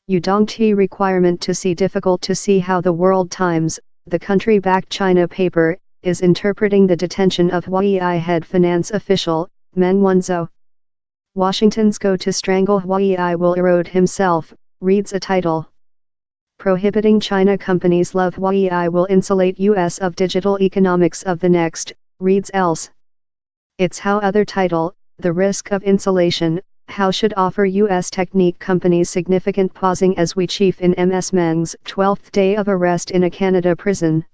Yu Dongti requirement to see difficult to see how the World Times, the country-backed China paper, is interpreting the detention of Huawei head finance official, Meng Wanzhou. Washington's go to strangle Huawei will erode himself, reads a title. Prohibiting China companies love Huawei will insulate US of digital economics of the next, reads else. It's how other title, the risk of insulation, how should offer US technique companies significant pausing as we chief in MS Meng's 12th day of arrest in a Canada prison.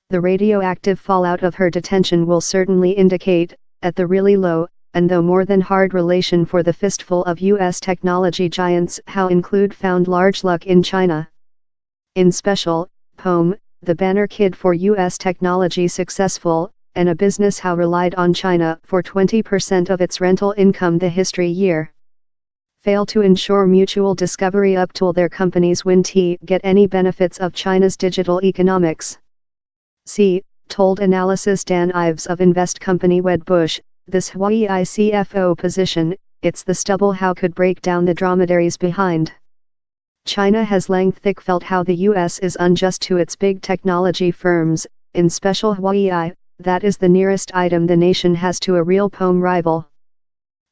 The radioactive fallout of her detention will certainly indicate, at the really low, and though more than hard relation for the fistful of US technology giants how include found large luck in China. In special, Pome, the banner kid for US technology successful, and a business how relied on China for 20% of its rental income the history year. Fail to ensure mutual discovery up till their companies win get any benefits of China's digital economics. C. Told analysis Dan Ives of invest company Wedbush, this Huawei CFO position, it's the stubble how could break down the dromedaries behind. China has long thick felt how the US is unjust to its big technology firms, in special Huawei, that is the nearest item the nation has to a real Pome rival.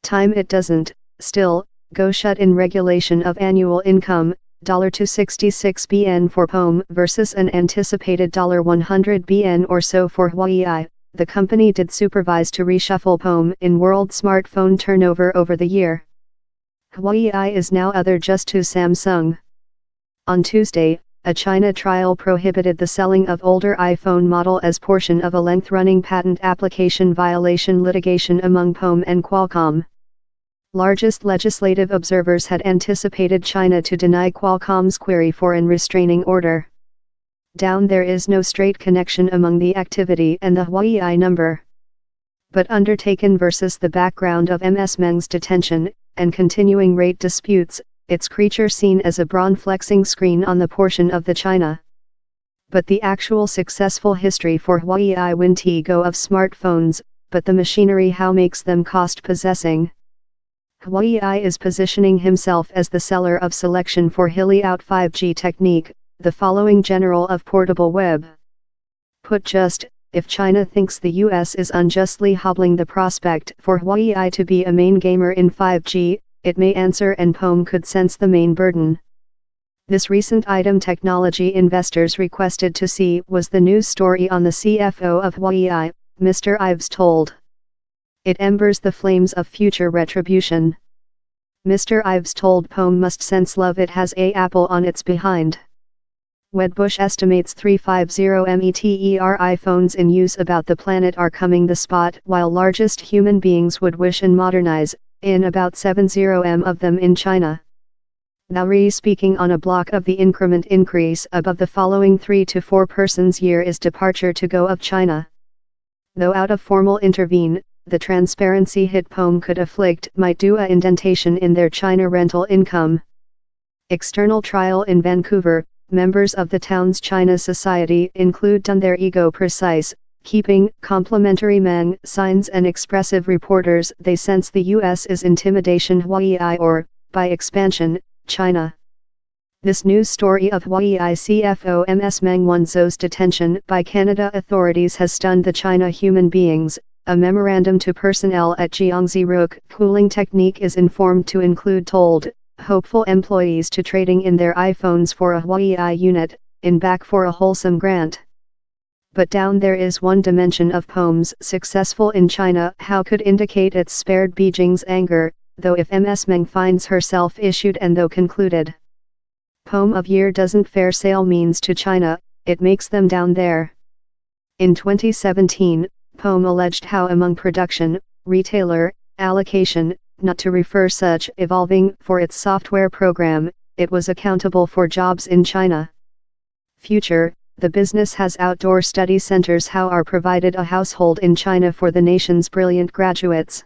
Time it doesn't, still, go shut in regulation of annual income, $266 billion for Pome versus an anticipated $100 billion or so for Huawei. The company did supervise to reshuffle Pome in world smartphone turnover over the year. Huawei is now other just to Samsung. On Tuesday, a China trial prohibited the selling of older iPhone model as portion of a length-running patent application violation litigation among Pome and Qualcomm. Largest legislative observers had anticipated China to deny Qualcomm's query for an restraining order. Down there is no straight connection among the activity and the Huawei number. But undertaken versus the background of MS Meng's detention, and continuing rate disputes, its creature seen as a brawn-flexing screen on the portion of the China. But the actual successful history for Huawei win go of smartphones, but the machinery how makes them cost-possessing. Huawei is positioning himself as the seller of selection for hilly out 5G technique, the following general of portable web. Put just, if China thinks the US is unjustly hobbling the prospect for Huawei to be a main gamer in 5G, it may answer and Pome could sense the main burden. This recent item technology investors requested to see was the news story on the CFO of Huawei, Mr. Ives told. It embers the flames of future retribution. Mr. Ives told Pome must sense love it has a Apple on its behind. Wedbush estimates 350 meter iPhones in use about the planet are coming the spot while largest human beings would wish and modernize, in about 70 of them in China. Now speaking on a block of the increment increase above the following 3 to 4 persons year is departure to go of China. Though out of formal intervene, the transparency hit Pome could afflict might do a indentation in their China rental income. External trial in Vancouver, members of the town's China Society include done their ego precise, keeping complimentary Meng signs and expressive reporters they sense the US is intimidation Huawei or, by expansion, China. This news story of Huawei CFO MS Meng Wanzhou's detention by Canada authorities has stunned the China human beings. A memorandum to personnel at Jiangxi Rook Cooling Technique is informed to include told, hopeful employees to trading in their iPhones for a Huawei unit, in back for a wholesome grant. But down there is one dimension of Pome's successful in China how could indicate it's spared Beijing's anger, though if MS Meng finds herself issued and though concluded. Pome of year doesn't fair sale means to China, it makes them down there. In 2017, Pome alleged how among production, retailer, allocation, not to refer such evolving for its software program, it was accountable for jobs in China. Future, the business has outdoor study centers how are provided a household in China for the nation's brilliant graduates.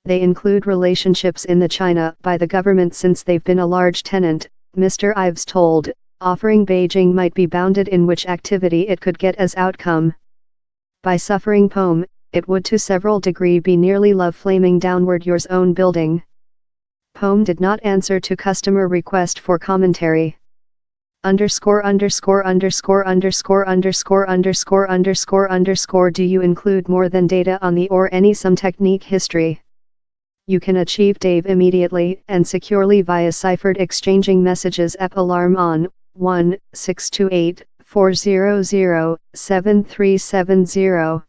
They include relationships in the China by the government since they've been a large tenant, Mr. Ives told, offering Beijing might be bounded in which activity it could get as outcome. By suffering Pome, it would to several degree be nearly love flaming downward yours own building. Pome did not answer to customer request for commentary. Underscore underscore underscore underscore underscore underscore underscore underscore. Do you include more than data on the or any some technique history? You can achieve Dave immediately and securely via ciphered exchanging messages. App alarm on 1-628-400-7370.